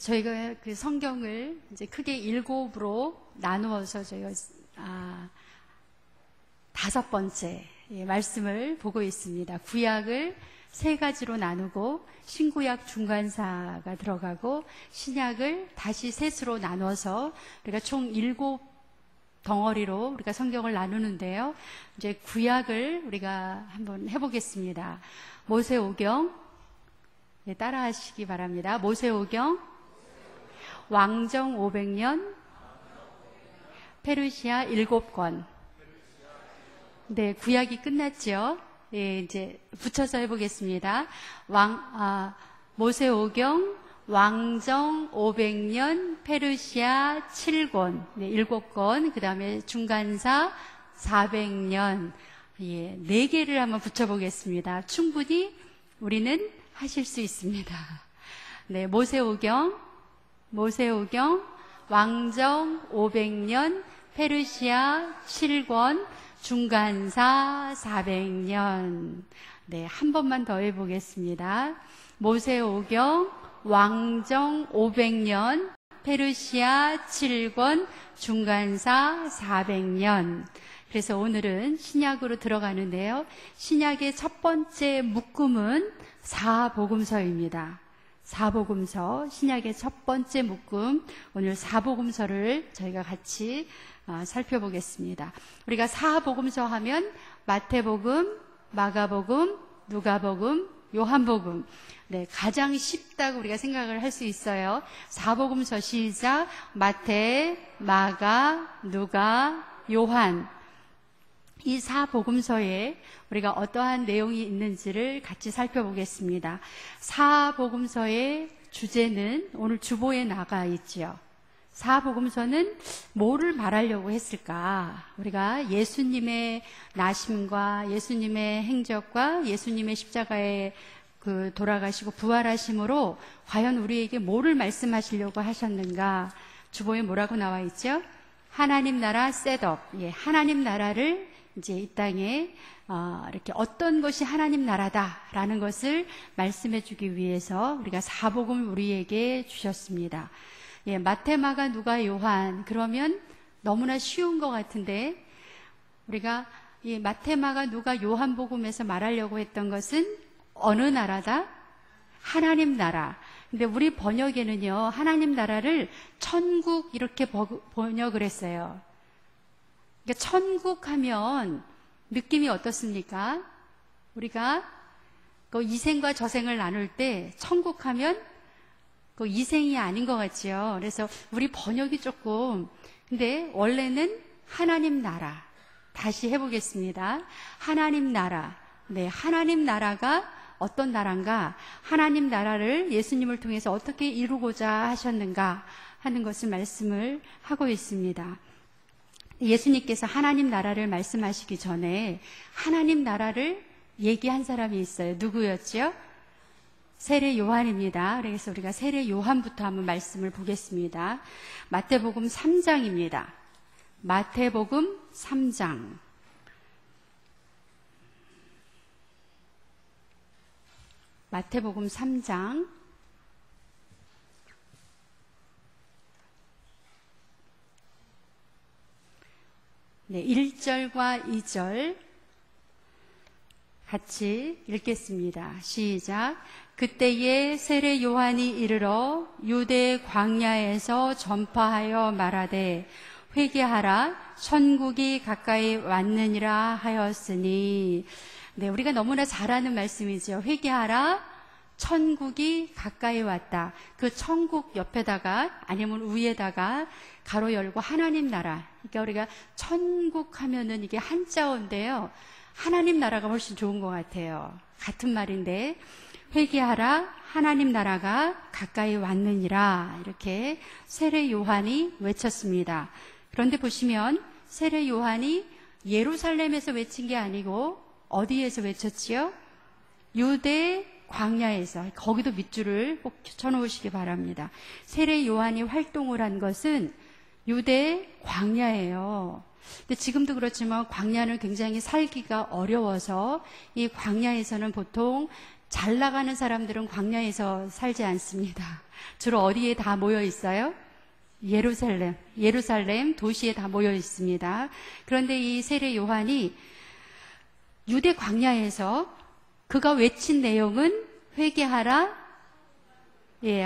저희가 그 성경을 이제 크게 7으로 나누어서 저희가 다섯 번째 말씀을 보고 있습니다. 구약을 세 가지로 나누고 신구약 중간사가 들어가고 신약을 다시 셋으로 나눠서 우리가 총 7덩어리로 우리가 성경을 나누는데요. 이제 구약을 우리가 한번 해보겠습니다. 모세오경 따라 하시기 바랍니다. 모세오경 왕정 500년 페르시아 7권. 네, 구약이 끝났죠. 예, 이제 붙여서 해보겠습니다. 모세오경 왕정 500년 페르시아 7권, 네, 7권, 그 다음에 중간사 400년, 예, 4개를 한번 붙여보겠습니다. 충분히 우리는 하실 수 있습니다. 네, 모세오경 왕정 500년 페르시아 7권 중간사 400년. 네, 한 번만 더 해보겠습니다. 모세오경 왕정 500년 페르시아 7권 중간사 400년. 그래서 오늘은 신약으로 들어가는데요. 신약의 첫 번째 묶음은 사복음서입니다. 사복음서, 신약의 첫 번째 묶음, 오늘 사복음서를 저희가 같이 살펴보겠습니다. 우리가 사복음서 하면 마태복음, 마가복음, 누가복음, 요한복음. 네, 가장 쉽다고 우리가 생각을 할 수 있어요. 사복음서 시작, 마태, 마가, 누가, 요한. 이 사복음서에 우리가 어떠한 내용이 있는지를 같이 살펴보겠습니다. 사복음서의 주제는 오늘 주보에 나가 있지요. 사복음서는 뭐를 말하려고 했을까? 우리가 예수님의 나심과 예수님의 행적과 예수님의 십자가의 그 돌아가시고 부활하심으로 과연 우리에게 뭐를 말씀하시려고 하셨는가? 주보에 뭐라고 나와 있죠? 하나님 나라 셋업. 예, 하나님 나라를 이제 이 땅에 이렇게 어떤 것이 하나님 나라다라는 것을 말씀해 주기 위해서 우리가 사복음을 우리에게 주셨습니다. 예, 마태, 마가, 누가, 요한. 그러면 너무나 쉬운 것 같은데 우리가 이 마태, 마가, 누가, 요한복음에서 말하려고 했던 것은 어느 나라다? 하나님 나라. 근데 우리 번역에는요, 하나님 나라를 천국 이렇게 번역을 했어요. 그러니까 천국 하면 느낌이 어떻습니까? 우리가 그 이생과 저생을 나눌 때 천국 하면 그 이생이 아닌 것 같지요. 그래서 우리 번역이 조금, 근데 원래는 하나님 나라. 다시 해보겠습니다. 하나님 나라. 네, 하나님 나라가 어떤 나라인가? 하나님 나라를 예수님을 통해서 어떻게 이루고자 하셨는가 하는 것을 말씀을 하고 있습니다. 예수님께서 하나님 나라를 말씀하시기 전에 하나님 나라를 얘기한 사람이 있어요. 누구였죠? 세례 요한입니다. 그래서 우리가 세례 요한부터 한번 말씀을 보겠습니다. 마태복음 3장입니다. 마태복음 3장. 마태복음 3장. 네, 1절과 2절 같이 읽겠습니다. 시작. 그때에 세례 요한이 이르러 유대 광야에서 전파하여 말하되 회개하라 천국이 가까이 왔느니라 하였으니. 네, 우리가 너무나 잘 아는 말씀이죠. 회개하라 천국이 가까이 왔다. 그 천국 옆에다가 아니면 위에다가 가로 열고 하나님 나라. 그러니까 우리가 천국 하면은 이게 한자어인데요. 하나님 나라가 훨씬 좋은 것 같아요. 같은 말인데 회개하라 하나님 나라가 가까이 왔느니라. 이렇게 세례 요한이 외쳤습니다. 그런데 보시면 세례 요한이 예루살렘에서 외친 게 아니고 어디에서 외쳤지요? 유대 광야에서. 거기도 밑줄을 꼭 쳐놓으시기 바랍니다. 세례 요한이 활동을 한 것은 유대 광야예요. 근데 지금도 그렇지만 광야는 굉장히 살기가 어려워서 이 광야에서는 보통 잘 나가는 사람들은 광야에서 살지 않습니다. 주로 어디에 다 모여 있어요? 예루살렘 도시에 다 모여 있습니다. 그런데 이 세례 요한이 유대 광야에서 그가 외친 내용은 회개하라,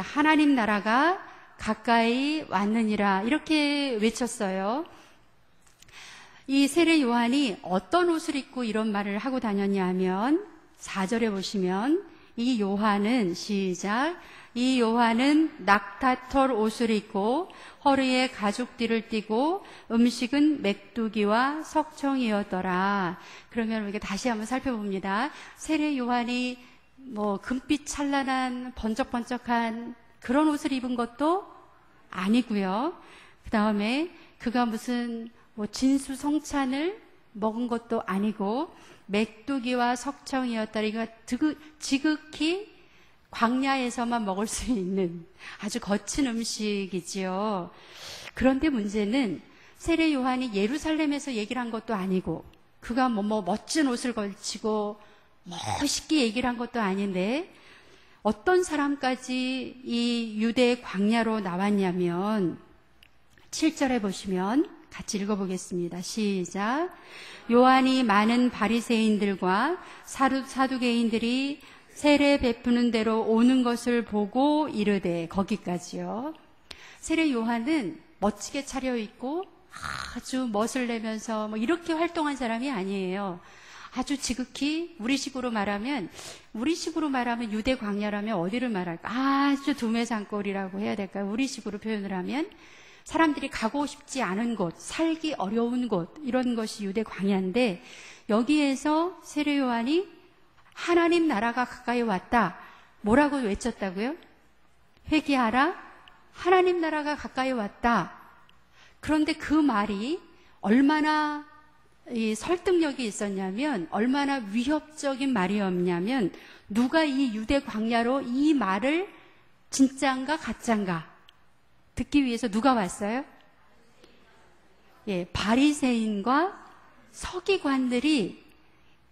하나님 나라가 가까이 왔느니라, 이렇게 외쳤어요. 이 세례 요한이 어떤 옷을 입고 이런 말을 하고 다녔냐면 4절에 보시면 이 요한은 시작, 이 요한은 낙타털 옷을 입고 허리에 가죽띠를 띠고 음식은 메뚜기와 석청이었더라. 그러면 우리가 다시 한번 살펴봅니다. 세례 요한이 금빛 찬란한 번쩍번쩍한 그런 옷을 입은 것도 아니고요. 그 다음에 그가 무슨 진수성찬을 먹은 것도 아니고 메뚜기와 석청이었다. 이거 지극히 광야에서만 먹을 수 있는 아주 거친 음식이지요. 그런데 문제는 세례 요한이 예루살렘에서 얘기를 한 것도 아니고 그가 멋진 옷을 걸치고 멋있게 얘기를 한 것도 아닌데 어떤 사람까지 이 유대 광야로 나왔냐면 7절에 보시면 같이 읽어보겠습니다. 시작. 요한이 많은 바리새인들과 사두개인들이 세례 베푸는 대로 오는 것을 보고 이르되, 거기까지요. 세례 요한은 멋지게 차려입고 아주 멋을 내면서 이렇게 활동한 사람이 아니에요. 아주 지극히 우리식으로 말하면 유대 광야라면 어디를 말할까? 아주 두메산골이라고 해야 될까요? 우리식으로 표현을 하면 사람들이 가고 싶지 않은 곳, 살기 어려운 곳, 이런 것이 유대 광야인데 여기에서 세례 요한이 하나님 나라가 가까이 왔다. 뭐라고 외쳤다고요? 회개하라. 하나님 나라가 가까이 왔다. 그런데 그 말이 얼마나 설득력이 있었냐면, 얼마나 위협적인 말이었냐면, 누가 이 유대 광야로 이 말을 진짜인가 가짜인가 듣기 위해서 누가 왔어요? 바리새인과 서기관들이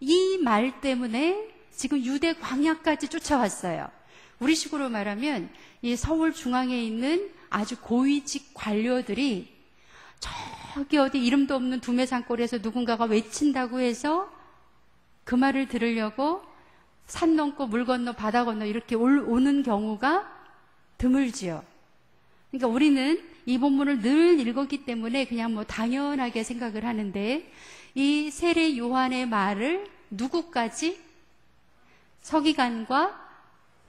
이 말 때문에 지금 유대 광야까지 쫓아왔어요. 우리식으로 말하면 이 서울 중앙에 있는 아주 고위직 관료들이 저기 어디 이름도 없는 두메산골에서 누군가가 외친다고 해서 그 말을 들으려고 산 넘고 물 건너 바다 건너 이렇게 오는 경우가 드물지요. 그러니까 우리는 이 본문을 늘 읽었기 때문에 그냥 당연하게 생각을 하는데, 이 세례 요한의 말을 누구까지? 서기관과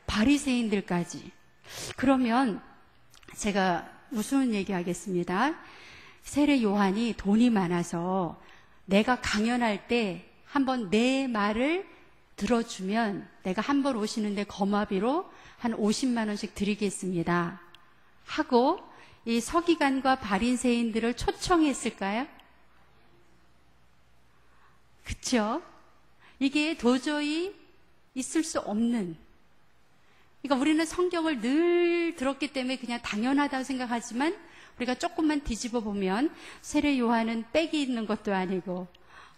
바리새인들까지. 그러면 제가 우스운 얘기 하겠습니다. 세례 요한이 돈이 많아서 내가 강연할 때 한번 내 말을 들어주면 내가 한 번 오시는데 거마비로 한 50만 원씩 드리겠습니다 하고 이 서기관과 바리새인들을 초청했을까요? 그렇죠? 이게 도저히 있을 수 없는, 그러니까 우리는 성경을 늘 들었기 때문에 그냥 당연하다고 생각하지만 우리가 조금만 뒤집어 보면 세례 요한은 빽이 있는 것도 아니고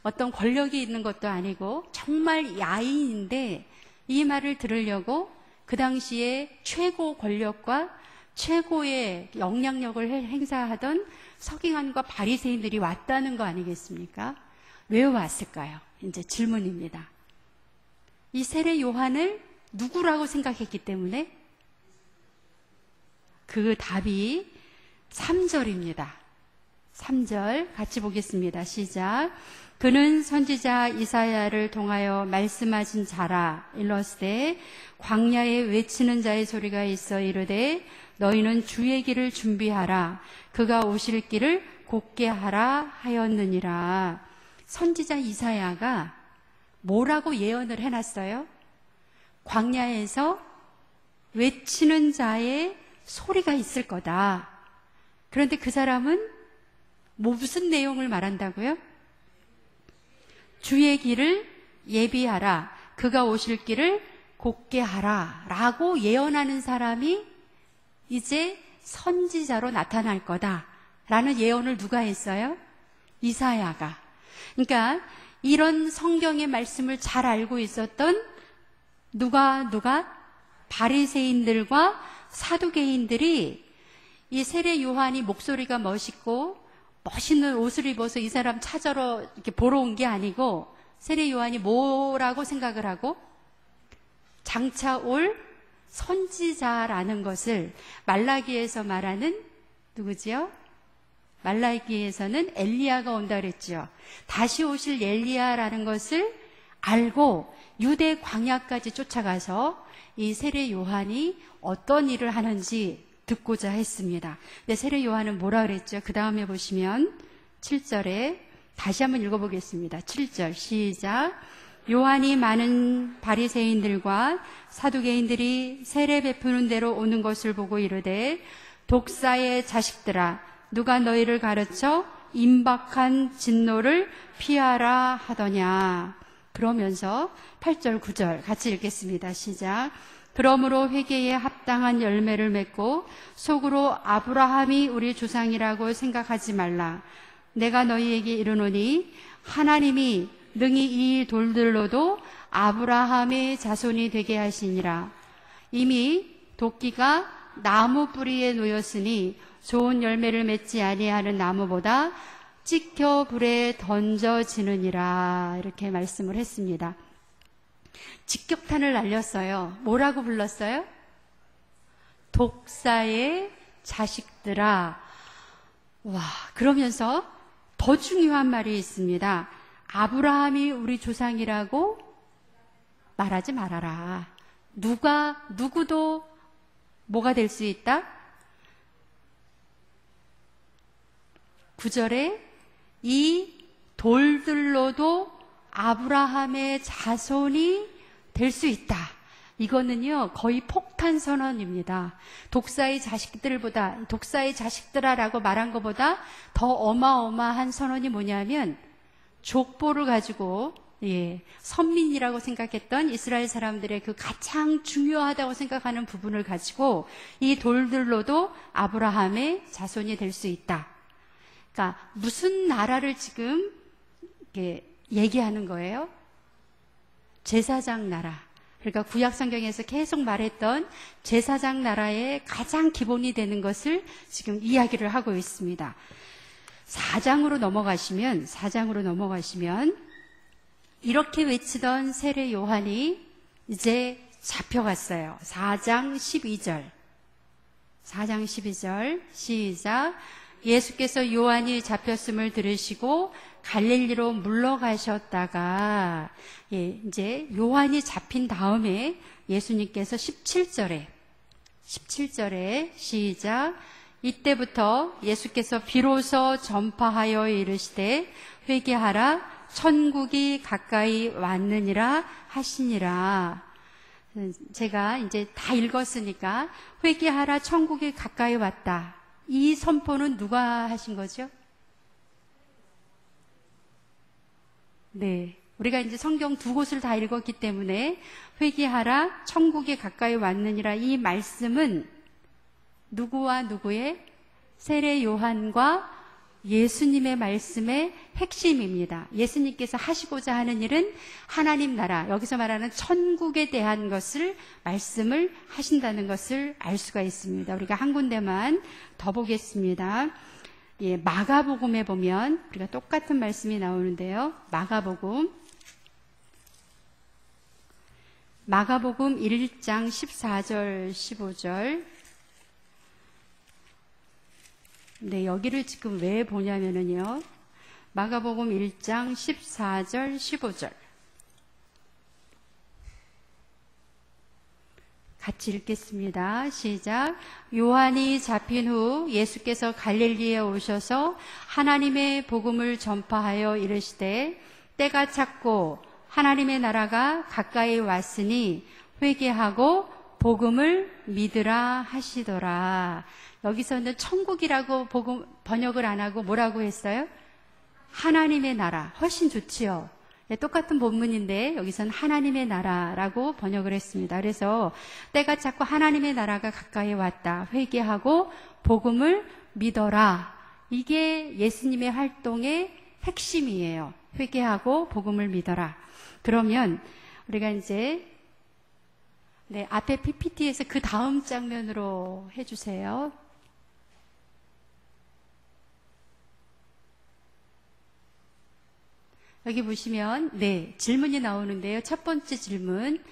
어떤 권력이 있는 것도 아니고 정말 야인인데 이 말을 들으려고 그 당시에 최고 권력과 최고의 영향력을 행사하던 서기관과 바리새인들이 왔다는 거 아니겠습니까? 왜 왔을까요? 이제 질문입니다. 이 세례 요한을 누구라고 생각했기 때문에? 그 답이 3절입니다. 3절 같이 보겠습니다. 시작. 그는 선지자 이사야를 통하여 말씀하신 자라. 일러스되 광야에 외치는 자의 소리가 있어 이르되 너희는 주의 길을 준비하라. 그가 오실 길을 곧게 하라 하였느니라. 선지자 이사야가 뭐라고 예언을 해놨어요? 광야에서 외치는 자의 소리가 있을 거다. 그런데 그 사람은 무슨 내용을 말한다고요? 주의 길을 예비하라. 그가 오실 길을 곧게 하라. 라고 예언하는 사람이 이제 선지자로 나타날 거다. 라는 예언을 누가 했어요? 이사야가. 그러니까 이런 성경의 말씀을 잘 알고 있었던 누가? 바리새인들과 사두개인들이 이 세례 요한이 목소리가 멋있고 멋있는 옷을 입어서 이 사람 찾으러 이렇게 보러 온 게 아니고 세례 요한이 뭐라고 생각을 하고 장차 올 선지자라는 것을 말라기에서 말하는 누구지요? 말라기에서는 엘리야가 온다 그랬죠. 다시 오실 엘리야라는 것을 알고 유대 광야까지 쫓아가서 이 세례 요한이 어떤 일을 하는지 듣고자 했습니다. 근데 세례 요한은 뭐라 그랬죠? 그 다음에 보시면 7절에 다시 한번 읽어보겠습니다. 7절 시작. 요한이 많은 바리새인들과 사두개인들이 세례 베푸는 대로 오는 것을 보고 이르되 독사의 자식들아 누가 너희를 가르쳐 임박한 진노를 피하라 하더냐. 그러면서 8절 9절 같이 읽겠습니다. 시작. 그러므로 회개에 합당한 열매를 맺고 속으로 아브라함이 우리 조상이라고 생각하지 말라. 내가 너희에게 이르노니 하나님이 능히 이 돌들로도 아브라함의 자손이 되게 하시니라. 이미 도끼가 나무 뿌리에 놓였으니 좋은 열매를 맺지 아니하는 나무보다 찍혀 불에 던져지느니라. 이렇게 말씀을 했습니다. 직격탄을 날렸어요. 뭐라고 불렀어요? 독사의 자식들아. 와, 그러면서 더 중요한 말이 있습니다. 아브라함이 우리 조상이라고 말하지 말아라. 누구도 뭐가 될 수 있다? 9절에 이 돌들로도 아브라함의 자손이 될 수 있다. 이거는요 거의 폭탄 선언입니다. 독사의 자식들보다 독사의 자식들아라고 말한 것보다 더 어마어마한 선언이 뭐냐면 족보를 가지고 선민이라고 생각했던 이스라엘 사람들의 그 가장 중요하다고 생각하는 부분을 가지고 이 돌들로도 아브라함의 자손이 될 수 있다. 그러니까 무슨 나라를 지금 이렇게 얘기하는 거예요? 제사장 나라. 그러니까 구약 성경에서 계속 말했던 제사장 나라의 가장 기본이 되는 것을 지금 이야기를 하고 있습니다. 4장으로 넘어가시면 이렇게 외치던 세례 요한이 이제 잡혀갔어요. 4장 12절 시작. 예수께서 요한이 잡혔음을 들으시고 갈릴리로 물러가셨다가 이제 요한이 잡힌 다음에 예수님께서 17절에 시작. 이때부터 예수께서 비로소 전파하여 이르시되 회개하라 천국이 가까이 왔느니라 하시니라. 제가 이제 다 읽었으니까 회개하라 천국이 가까이 왔다. 이 선포는 누가 하신 거죠? 네. 우리가 이제 성경 두 곳을 다 읽었기 때문에 회개하라 천국이 가까이 왔느니라 이 말씀은 누구와 누구의? 세례 요한과 예수님의 말씀의 핵심입니다. 예수님께서 하시고자 하는 일은 하나님 나라, 여기서 말하는 천국에 대한 것을 말씀을 하신다는 것을 알 수가 있습니다. 우리가 한 군데만 더 보겠습니다. 마가복음에 보면 우리가 똑같은 말씀이 나오는데요. 마가복음 1장 14절 15절. 네, 여기를 지금 왜 보냐면요. 마가복음 1장 14절 15절. 같이 읽겠습니다. 시작. 요한이 잡힌 후 예수께서 갈릴리에 오셔서 하나님의 복음을 전파하여 이르시되 때가 찼고 하나님의 나라가 가까이 왔으니 회개하고 복음을 믿으라 하시더라. 여기서는 천국이라고 번역을 안 하고 뭐라고 했어요? 하나님의 나라. 훨씬 좋지요. 똑같은 본문인데 여기서는 하나님의 나라라고 번역을 했습니다. 그래서 때가 찼고 하나님의 나라가 가까이 왔다. 회개하고 복음을 믿어라. 이게 예수님의 활동의 핵심이에요. 회개하고 복음을 믿어라. 그러면 우리가 이제 네, 앞에 PPT에서 그 다음 장면으로 해주세요. 여기 보시면 네, 질문이 나오는데요. 첫 번째 질문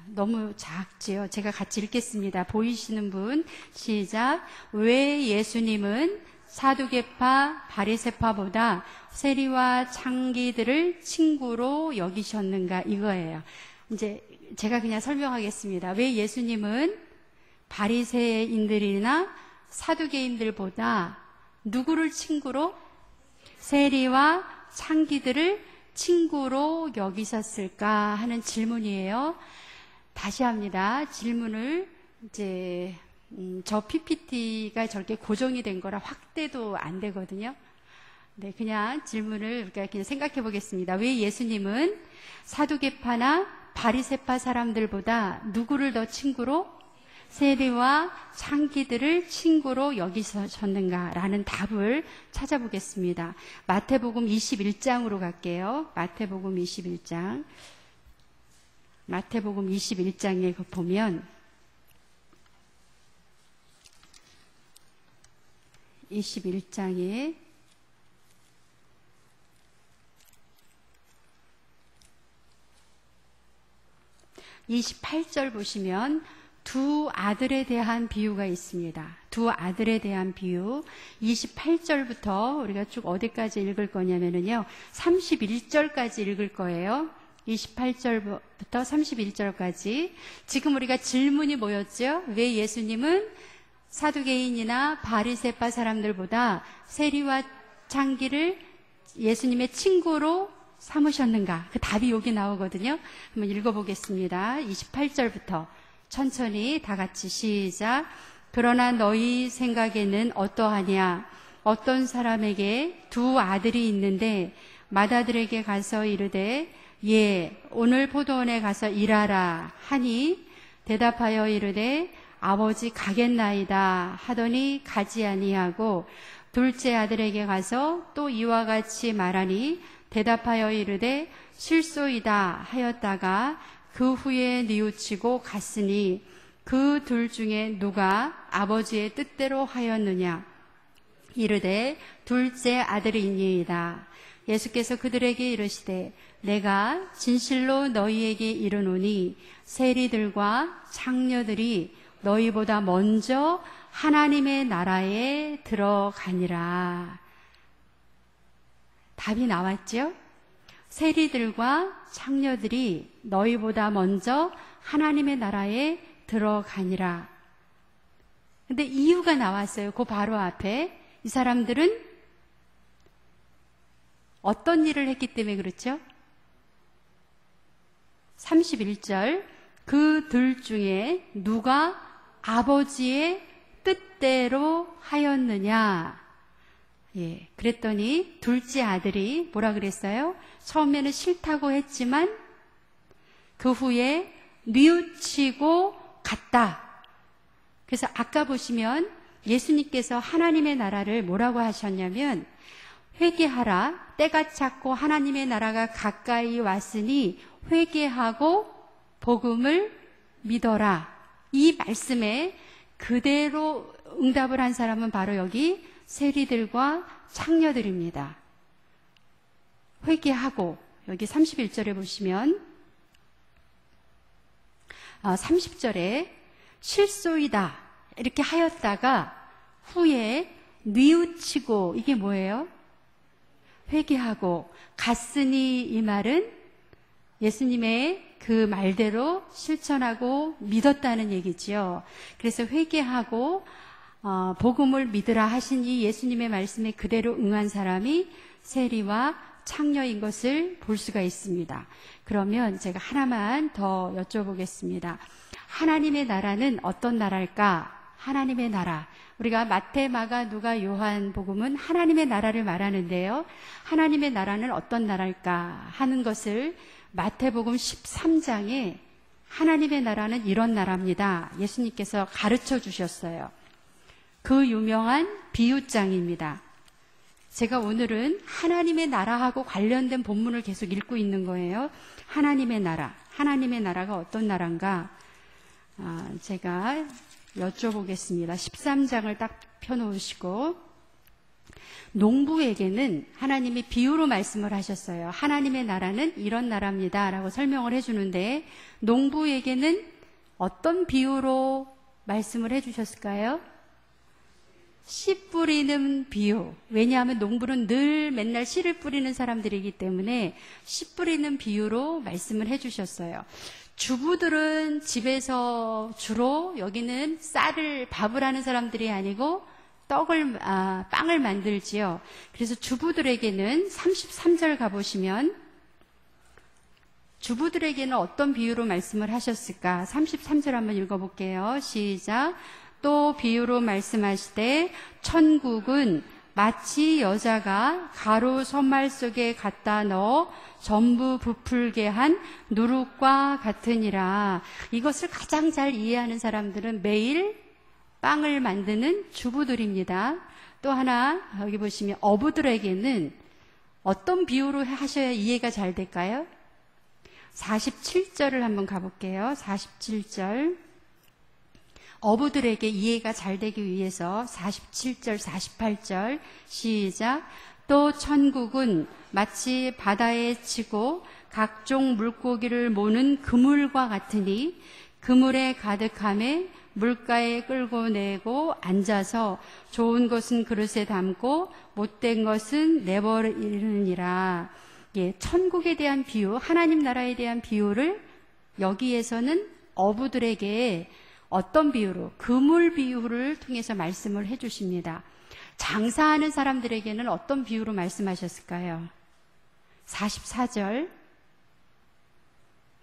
너무 작지요. 제가 같이 읽겠습니다. 보이시는 분 시작. 왜 예수님은 사두개파 바리새파보다 세리와 창기들을 친구로 여기셨는가 이거예요. 이제 제가 그냥 설명하겠습니다. 왜 예수님은 바리새인들이나 사두개인들보다 누구를 친구로? 세리와 창기들을 친구로 여기셨을까 하는 질문이에요. 다시 합니다. 질문을 이제 저 PPT가 저렇게 고정이 된 거라 확대도 안 되거든요. 네, 그냥 질문을 우리가 그냥 생각해 보겠습니다. 왜 예수님은 사두개파나 바리새파 사람들보다 누구를 더 친구로? 세리와 창기들을 친구로 여기셨는가라는 답을 찾아보겠습니다. 마태복음 21장으로 갈게요. 마태복음 21장. 마태복음 21장에 보면 21장에 28절 보시면 두 아들에 대한 비유가 있습니다. 두 아들에 대한 비유. 28절부터 우리가 쭉 어디까지 읽을 거냐면요. 31절까지 읽을 거예요. 28절부터 31절까지. 지금 우리가 질문이 뭐였죠? 왜 예수님은 사두개인이나 바리새파 사람들보다 세리와 창기를 예수님의 친구로 삼으셨는가? 그 답이 여기 나오거든요. 한번 읽어보겠습니다. 28절부터 천천히 다 같이 시작. 그러나 너희 생각에는 어떠하냐? 어떤 사람에게 두 아들이 있는데 맏아들에게 가서 이르되 예, 오늘 포도원에 가서 일하라 하니 대답하여 이르되 아버지 가겠나이다 하더니 가지 아니하고 둘째 아들에게 가서 또 이와 같이 말하니 대답하여 이르되 실소이다 하였다가 그 후에 뉘우치고 갔으니 그 둘 중에 누가 아버지의 뜻대로 하였느냐? 이르되 둘째 아들이니이다. 예수께서 그들에게 이르시되 내가 진실로 너희에게 이르노니 세리들과 창녀들이 너희보다 먼저 하나님의 나라에 들어가니라. 답이 나왔죠? 세리들과 창녀들이 너희보다 먼저 하나님의 나라에 들어가니라. 근데 이유가 나왔어요. 그 바로 앞에. 이 사람들은 어떤 일을 했기 때문에 그렇죠? 31절. 그 둘 중에 누가 아버지의 뜻대로 하였느냐? 예, 그랬더니 둘째 아들이 뭐라 그랬어요? 처음에는 싫다고 했지만 그 후에 뉘우치고 갔다. 그래서 아까 보시면 예수님께서 하나님의 나라를 뭐라고 하셨냐면 회개하라. 때가 찼고 하나님의 나라가 가까이 왔으니 회개하고 복음을 믿어라. 이 말씀에 그대로 응답을 한 사람은 바로 여기 세리들과 창녀들입니다. 회개하고 여기 31절에 보시면 30절에 실소이다 이렇게 하였다가 후에 뉘우치고 이게 뭐예요? 회개하고 갔으니 이 말은 예수님의 그 말대로 실천하고 믿었다는 얘기지요. 그래서 회개하고 복음을 믿으라 하신 이 예수님의 말씀에 그대로 응한 사람이 세리와 창녀인 것을 볼 수가 있습니다. 그러면 제가 하나만 더 여쭤보겠습니다. 하나님의 나라는 어떤 나라일까? 하나님의 나라. 우리가 마태, 마가, 누가, 요한 복음은 하나님의 나라를 말하는데요. 하나님의 나라는 어떤 나라일까 하는 것을 마태복음 13장에 하나님의 나라는 이런 나라입니다. 예수님께서 가르쳐 주셨어요. 그 유명한 비유장입니다. 제가 오늘은 하나님의 나라하고 관련된 본문을 계속 읽고 있는 거예요. 하나님의 나라. 하나님의 나라가 어떤 나라인가? 제가 여쭤보겠습니다. 13장을 딱 펴놓으시고, 농부에게는 하나님이 비유로 말씀을 하셨어요. 하나님의 나라는 이런 나라입니다 라고 설명을 해주는데, 농부에게는 어떤 비유로 말씀을 해주셨을까요? 씨 뿌리는 비유. 왜냐하면 농부는 늘 맨날 씨를 뿌리는 사람들이기 때문에 씨 뿌리는 비유로 말씀을 해주셨어요. 주부들은 집에서 주로 여기는 밥을 하는 사람들이 아니고 빵을 만들지요. 그래서 주부들에게는 33절 가보시면 주부들에게는 어떤 비유로 말씀을 하셨을까? 33절 한번 읽어볼게요. 시작. 또 비유로 말씀하시되 천국은 마치 여자가 가루 선말 속에 갖다 넣어 전부 부풀게 한 누룩과 같으니라. 이것을 가장 잘 이해하는 사람들은 매일 빵을 만드는 주부들입니다. 또 하나 여기 보시면 어부들에게는 어떤 비유로 하셔야 이해가 잘 될까요? 47절을 한번 가볼게요. 47절. 어부들에게 이해가 잘 되기 위해서 47절, 48절 시작. 또 천국은 마치 바다에 치고 각종 물고기를 모는 그물과 같으니 그물에 가득함에 물가에 끌고 내고 앉아서 좋은 것은 그릇에 담고 못된 것은 내버리느니라. 예, 천국에 대한 비유, 하나님 나라에 대한 비유를 여기에서는 어부들에게 어떤 비유로? 그물 비유를 통해서 말씀을 해주십니다. 장사하는 사람들에게는 어떤 비유로 말씀하셨을까요? 44절.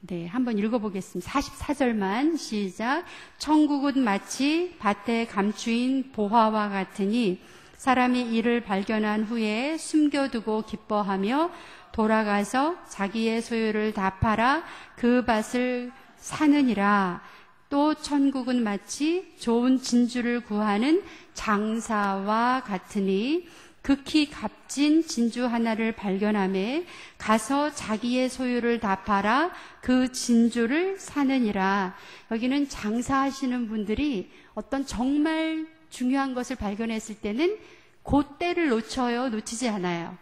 네, 한번 읽어보겠습니다. 44절만 시작. 천국은 마치 밭에 감추인 보화와 같으니 사람이 이를 발견한 후에 숨겨두고 기뻐하며 돌아가서 자기의 소유를 다 팔아 그 밭을 사느니라. 또 천국은 마치 좋은 진주를 구하는 장사와 같으니 극히 값진 진주 하나를 발견하매 가서 자기의 소유를 다 팔아 그 진주를 사느니라. 여기는 장사하시는 분들이 어떤 정말 중요한 것을 발견했을 때는 그 때를 놓쳐요? 놓치지 않아요?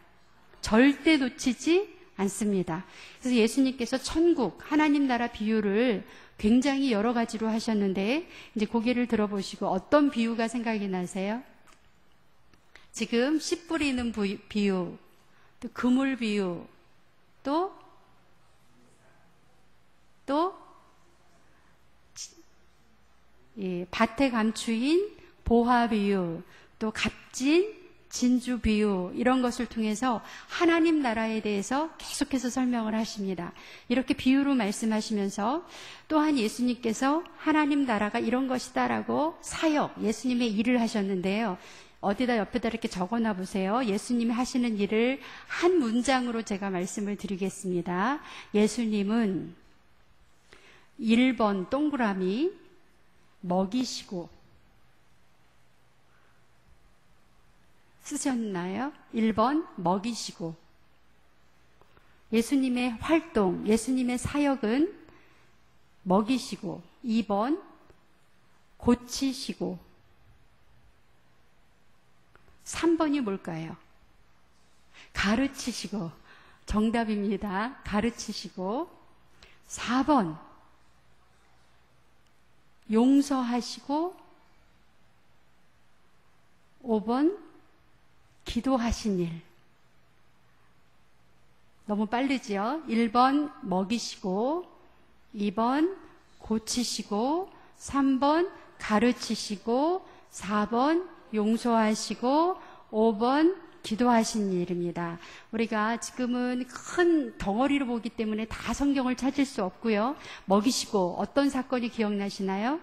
절대 놓치지 않습니다. 그래서 예수님께서 천국, 하나님 나라 비유를 굉장히 여러 가지로 하셨는데 이제 고개를 들어보시고 어떤 비유가 생각이 나세요? 지금 씨 뿌리는 비유, 또 그물 비유, 또 예, 밭에 감추인 보화 비유, 또 값진 진주 비유, 이런 것을 통해서 하나님 나라에 대해서 계속해서 설명을 하십니다. 이렇게 비유로 말씀하시면서 또한 예수님께서 하나님 나라가 이런 것이다라고 사역, 예수님의 일을 하셨는데요. 어디다 옆에다 이렇게 적어놔 보세요. 예수님이 하시는 일을 한 문장으로 제가 말씀을 드리겠습니다. 예수님은 1번 동그라미 먹이시고 쓰셨나요? 1번 먹이시고. 예수님의 활동, 예수님의 사역은 먹이시고. 2번 고치시고. 3번이 뭘까요? 가르치시고. 정답입니다. 가르치시고. 4번 용서하시고. 5번 기도하신 일. 너무 빠르지요? 1번 먹이시고, 2번 고치시고, 3번 가르치시고, 4번 용서하시고, 5번 기도하신 일입니다. 우리가 지금은 큰 덩어리로 보기 때문에 다 성경을 찾을 수 없고요. 먹이시고 어떤 사건이 기억나시나요?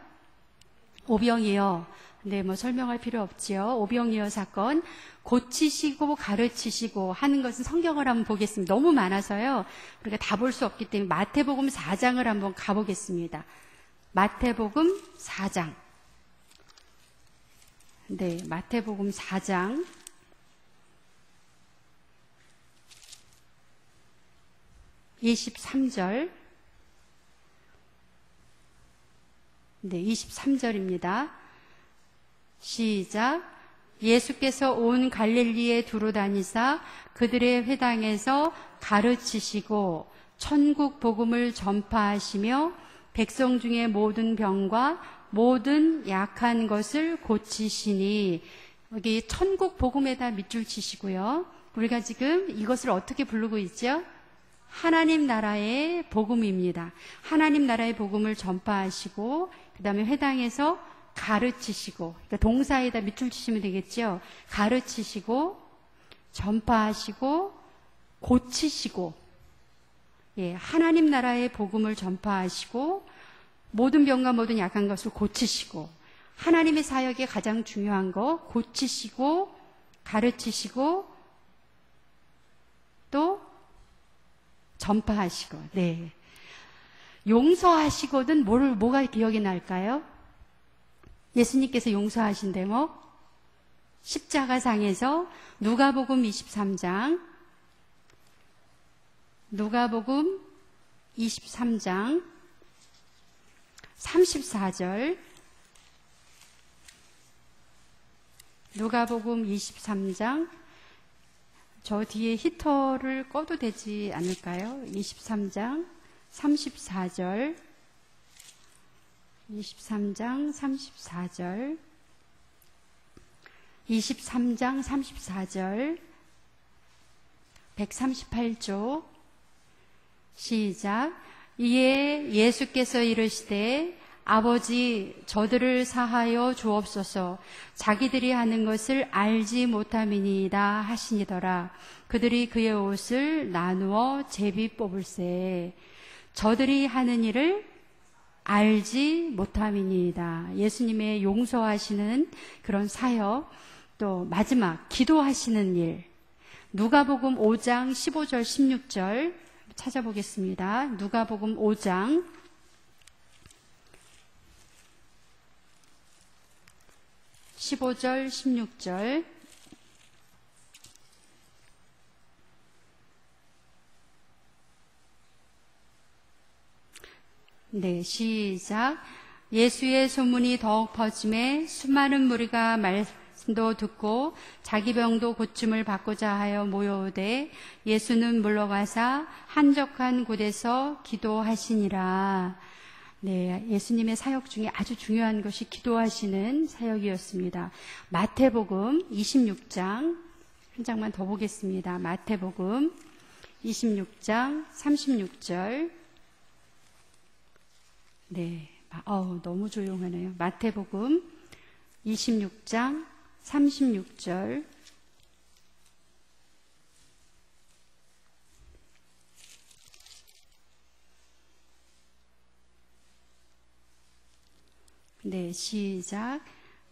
오병이어. 네, 뭐 설명할 필요 없지요. 오병이어 사건. 고치시고 가르치시고 하는 것은 성경을 한번 보겠습니다. 너무 많아서요. 우리가 다 볼 수 없기 때문에 마태복음 4장을 한번 가보겠습니다. 마태복음 4장. 네, 마태복음 4장. 23절. 네, 23절입니다. 시작. 예수께서 온 갈릴리에 두루 다니사 그들의 회당에서 가르치시고 천국 복음을 전파하시며 백성 중에 모든 병과 모든 약한 것을 고치시니, 여기 천국 복음에다 밑줄 치시고요. 우리가 지금 이것을 어떻게 부르고 있죠? 하나님 나라의 복음입니다. 하나님 나라의 복음을 전파하시고 그 다음에 회당에서 가르치시고, 그러니까 동사에다 밑줄 치시면 되겠죠. 가르치시고 전파하시고 고치시고, 예, 하나님 나라의 복음을 전파하시고 모든 병과 모든 약한 것을 고치시고, 하나님의 사역의 가장 중요한 거 고치시고 가르치시고 또 전파하시고, 네. 용서하시거든 뭐가 기억이 날까요? 예수님께서 용서하신 대목, 십자가상에서 누가복음 23장, 누가복음 23장 34절, 누가복음 23장, 저 뒤에 히터를 꺼도 되지 않을까요? 23장 34절, 23장 34절, 23장 34절, 138조. 시작. 이에 예수께서 이르시되 아버지 저들을 사하여 주옵소서, 자기들이 하는 것을 알지 못함이니이다 하시니더라. 그들이 그의 옷을 나누어 제비 뽑을세. 저들이 하는 일을 알지 못함이니이다. 예수님의 용서하시는 그런 사역, 또 마지막 기도하시는 일, 누가복음 5장 15절 16절 찾아보겠습니다. 누가복음 5장 15절 16절. 네, 시작. 예수의 소문이 더욱 퍼짐에 수많은 무리가 말씀도 듣고 자기 병도 고침을 받고자 하여 모여오되 예수는 물러가사 한적한 곳에서 기도하시니라. 네, 예수님의 사역 중에 아주 중요한 것이 기도하시는 사역이었습니다. 마태복음 26장, 한 장만 더 보겠습니다. 마태복음 26장 36절. 네, 너무 조용하네요. 마태복음 26장 36절. 네, 시작.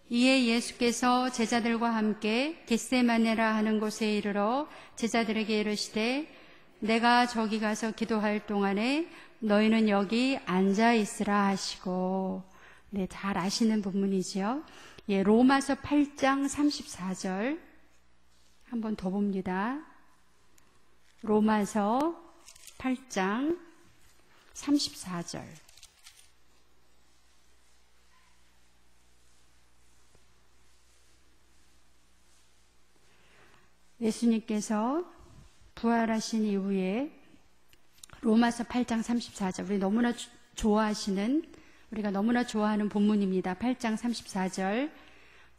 이에 예수께서 제자들과 함께 겟세마네라 하는 곳에 이르러 제자들에게 이르시되 내가 저기 가서 기도할 동안에 너희는 여기 앉아 있으라 하시고. 네, 잘 아시는 부분이죠. 예, 로마서 8장 34절 한 번 더 봅니다. 로마서 8장 34절. 예수님께서 부활하신 이후에 로마서 8장 34절, 우리가 너무나 좋아하는 본문입니다. 8장 34절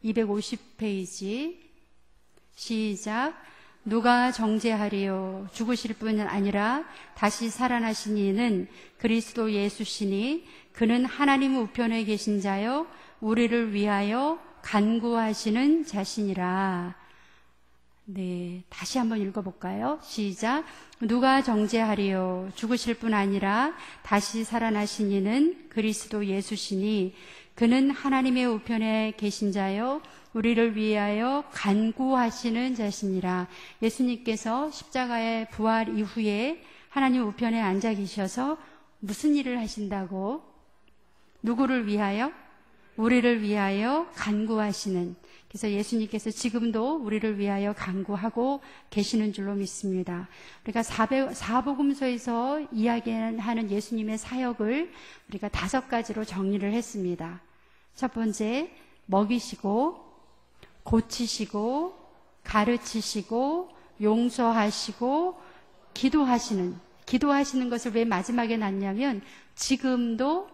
250페이지. 시작. 누가 정죄하리요? 죽으실 뿐 아니라 다시 살아나신 이는 그리스도 예수시니 그는 하나님 우편에 계신 자요 우리를 위하여 간구하시는 자시니라. 네, 다시 한번 읽어볼까요? 시작. 누가 정죄하리요? 죽으실 뿐 아니라 다시 살아나신 이는 그리스도 예수시니 그는 하나님의 우편에 계신 자요 우리를 위하여 간구하시는 자시니라. 예수님께서 십자가의 부활 이후에 하나님 우편에 앉아 계셔서 무슨 일을 하신다고? 누구를 위하여? 우리를 위하여 간구하시는, 그래서 예수님께서 지금도 우리를 위하여 간구하고 계시는 줄로 믿습니다. 우리가 사복음서에서 이야기하는 예수님의 사역을 우리가 5가지로 정리를 했습니다. 첫 번째, 먹이시고 고치시고 가르치시고 용서하시고 기도하시는 것을 왜 마지막에 놨냐면 지금도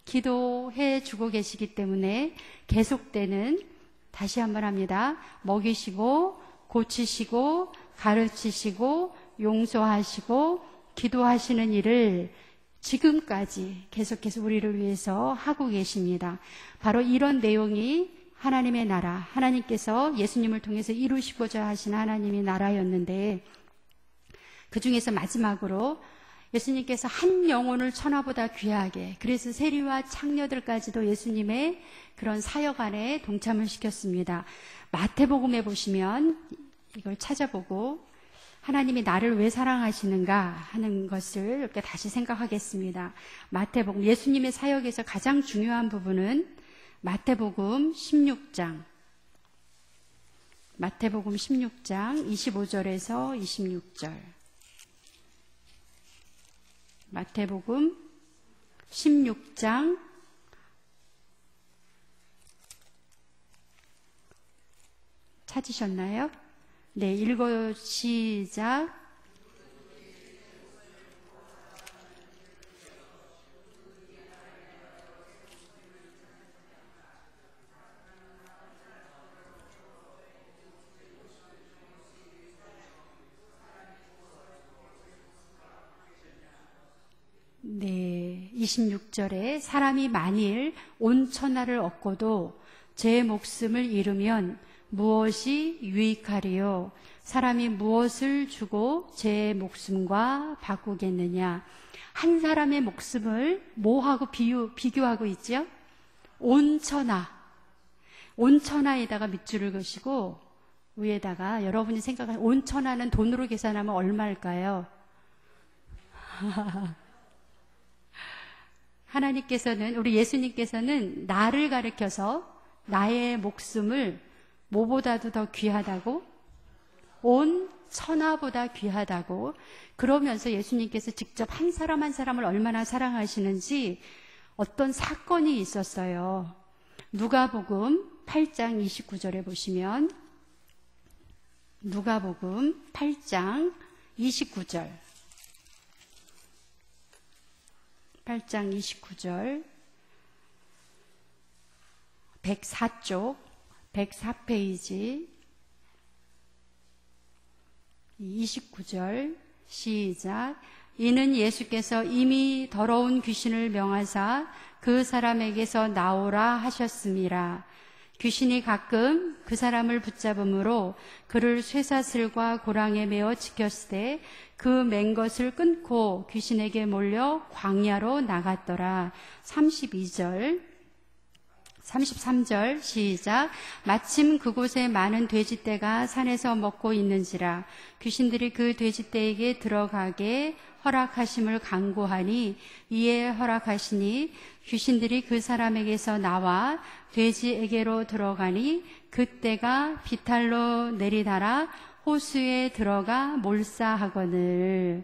기도해 주고 계시기 때문에 계속되는, 다시 한번 합니다. 먹이시고 고치시고 가르치시고 용서하시고 기도하시는 일을 지금까지 계속해서 우리를 위해서 하고 계십니다. 바로 이런 내용이 하나님의 나라, 하나님께서 예수님을 통해서 이루시고자 하신 하나님의 나라였는데, 그 중에서 마지막으로 예수님께서 한 영혼을 천하보다 귀하게, 그래서 세리와 창녀들까지도 예수님의 그런 사역 안에 동참을 시켰습니다. 마태복음에 보시면 이걸 찾아보고 하나님이 나를 왜 사랑하시는가 하는 것을 이렇게 다시 생각하겠습니다. 마태복음, 예수님의 사역에서 가장 중요한 부분은 마태복음 16장 25절에서 26절. 마태복음 16장 찾으셨나요? 네, 읽어 시작. 네, 26절에 사람이 만일 온 천하를 얻고도 제 목숨을 잃으면 무엇이 유익하리요? 사람이 무엇을 주고 제 목숨과 바꾸겠느냐? 한 사람의 목숨을 뭐하고 비교하고 있죠? 온 천하에다가 밑줄을 그시고 위에다가 여러분이 생각하는 온 천하는 돈으로 계산하면 얼마일까요? 하나님께서는, 우리 예수님께서는 나를 가리켜서 나의 목숨을 뭐보다도 더 귀하다고, 온 천하보다 귀하다고, 그러면서 예수님께서 직접 한 사람 한 사람을 얼마나 사랑하시는지 어떤 사건이 있었어요. 누가복음 8장 29절에 보시면, 누가복음 8장 29절, 8장 29절, 104쪽 104페이지 29절 시작. 이는 예수께서 이미 더러운 귀신을 명하사 그 사람에게서 나오라 하셨음이라. 귀신이 가끔 그 사람을 붙잡음으로 그를 쇠사슬과 고랑에 매어 지켰으되 그 맨 것을 끊고 귀신에게 몰려 광야로 나갔더라. 33절 시작. 마침 그곳에 많은 돼지떼가 산에서 먹고 있는지라 귀신들이 그 돼지떼에게 들어가게 허락하심을 간구하니 이에 허락하시니 귀신들이 그 사람에게서 나와 돼지에게로 들어가니 그때가 비탈로 내리달아 호수에 들어가 몰사하거늘.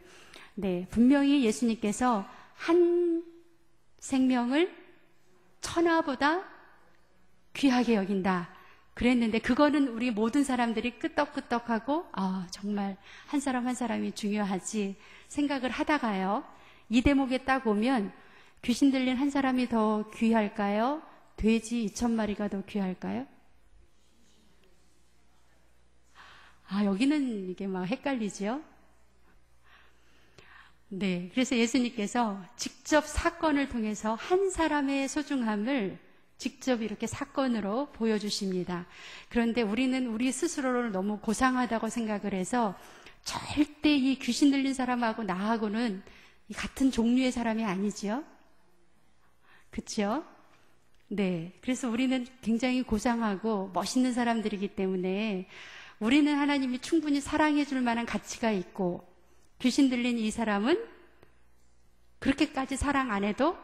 네, 분명히 예수님께서 한 생명을 천하보다 귀하게 여긴다 그랬는데, 그거는 우리 모든 사람들이 끄떡끄떡하고 정말 한 사람 한 사람이 중요하지 생각을 하다가요, 이 대목에 딱 오면 귀신 들린 한 사람이 더 귀할까요? 돼지 2,000마리가 더 귀할까요? 여기는 이게 막 헷갈리죠? 네, 그래서 예수님께서 직접 사건을 통해서 한 사람의 소중함을 직접 이렇게 사건으로 보여주십니다. 그런데 우리는 우리 스스로를 너무 고상하다고 생각을 해서 절대 이 귀신 들린 사람하고 나하고는 같은 종류의 사람이 아니지요? 그렇죠? 네, 그래서 우리는 굉장히 고상하고 멋있는 사람들이기 때문에 우리는 하나님이 충분히 사랑해 줄 만한 가치가 있고, 귀신 들린 이 사람은 그렇게까지 사랑 안 해도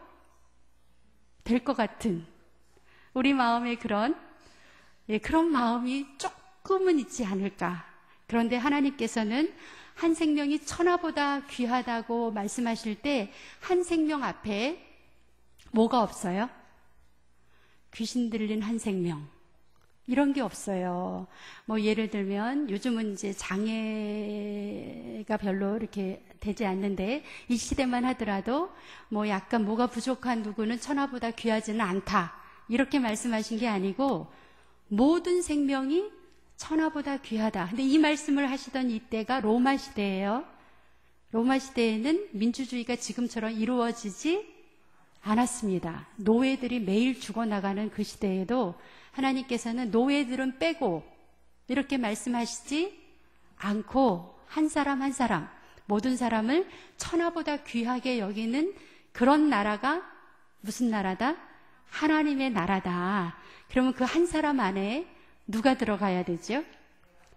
될 것 같은 우리 마음에 그런 예, 그런 마음이 조금은 있지 않을까. 그런데 하나님께서는 한 생명이 천하보다 귀하다고 말씀하실 때 한 생명 앞에 뭐가 없어요? 귀신 들린 한 생명. 이런 게 없어요. 뭐 예를 들면 요즘은 이제 장애가 별로 이렇게 되지 않는데 이 시대만 하더라도 뭐 약간 뭐가 부족한 누구는 천하보다 귀하지는 않다. 이렇게 말씀하신 게 아니고 모든 생명이 천하보다 귀하다. 근데 이 말씀을 하시던 이때가 로마 시대예요. 로마 시대에는 민주주의가 지금처럼 이루어지지 않았습니다. 노예들이 매일 죽어나가는 그 시대에도 하나님께서는 노예들은 빼고 이렇게 말씀하시지 않고 한 사람 한 사람 모든 사람을 천하보다 귀하게 여기는 그런 나라가 무슨 나라다? 하나님의 나라다. 그러면 그 한 사람 안에 누가 들어가야 되죠?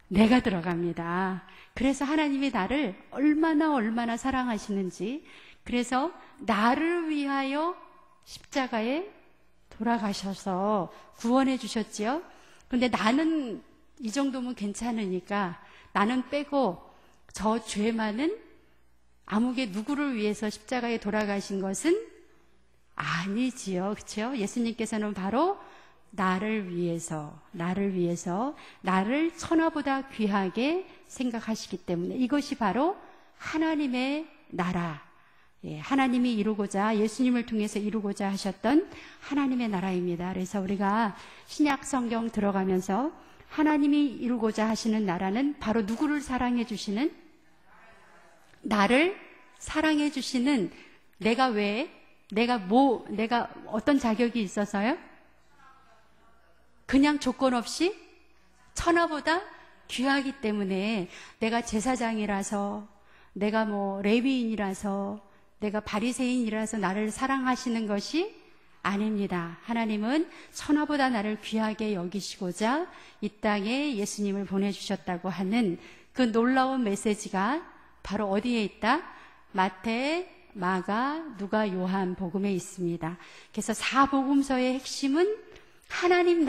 내가 들어갑니다. 그래서 하나님이 나를 얼마나 사랑하시는지, 그래서 나를 위하여 십자가에 돌아가셔서 구원해 주셨지요. 그런데 나는 이 정도면 괜찮으니까 나는 빼고 저 죄 많은 아무개 누구를 위해서 십자가에 돌아가신 것은 아니지요. 그렇죠? 예수님께서는 바로 나를 위해서 나를 천하보다 귀하게 생각하시기 때문에 이것이 바로 하나님의 나라, 예, 하나님이 이루고자 예수님을 통해서 이루고자 하셨던 하나님의 나라입니다. 그래서 우리가 신약 성경 들어가면서 하나님이 이루고자 하시는 나라는 바로 누구를 사랑해 주시는? 나를 사랑해 주시는 내가 왜? 내가 어떤 자격이 있어서요? 그냥 조건 없이 천하보다 귀하기 때문에 내가 제사장이라서 내가 뭐 레위인이라서 내가 바리새인이라서 나를 사랑하시는 것이 아닙니다. 하나님은 천하보다 나를 귀하게 여기시고자 이 땅에 예수님을 보내주셨다고 하는 그 놀라운 메시지가 바로 어디에 있다? 마태, 마가, 누가, 요한 복음에 있습니다. 그래서 사복음서의 핵심은 하나님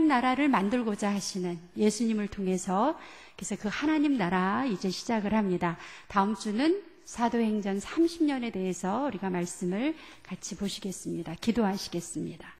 나라를 만들고자 하시는 예수님을 통해서 그래서 그 하나님 나라 이제 시작을 합니다. 다음 주는 사도행전 30년에 대해서 우리가 말씀을 같이 보시겠습니다. 기도하시겠습니다.